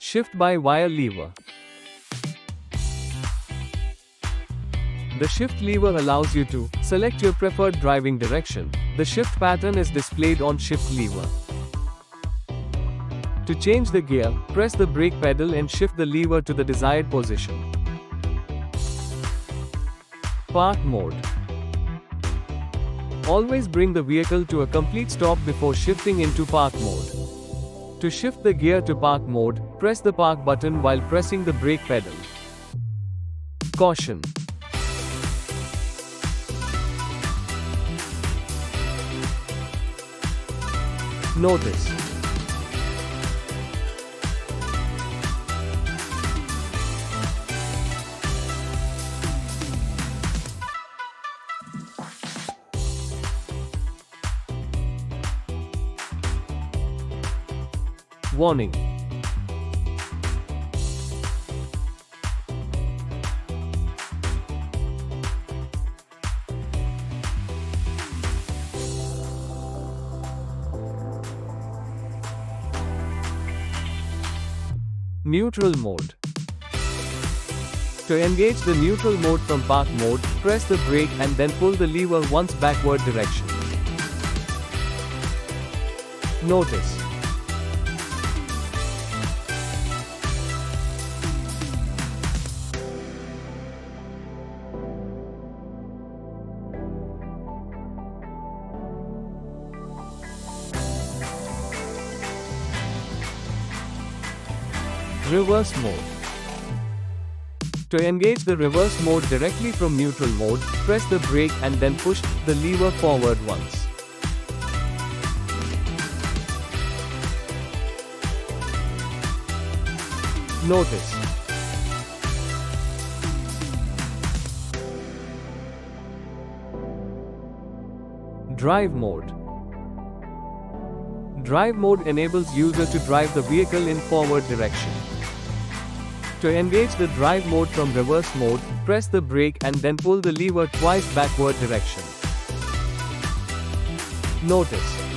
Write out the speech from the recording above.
Shift by wire lever. The shift lever allows you to select your preferred driving direction. The shift pattern is displayed on shift lever. To change the gear, press the brake pedal and shift the lever to the desired position. Park mode. Always bring the vehicle to a complete stop before shifting into park mode. To shift the gear to park mode, press the park button while pressing the brake pedal. Caution. Notice. Warning. Neutral mode. To engage the neutral mode from park mode, press the brake and then pull the lever once backward direction. Notice. Reverse mode. To engage the reverse mode directly from neutral mode, press the brake and then push the lever forward once. Notice. Drive mode. Drive mode enables user to drive the vehicle in forward direction. To engage the drive mode from reverse mode, press the brake and then pull the lever twice backward direction. Notice.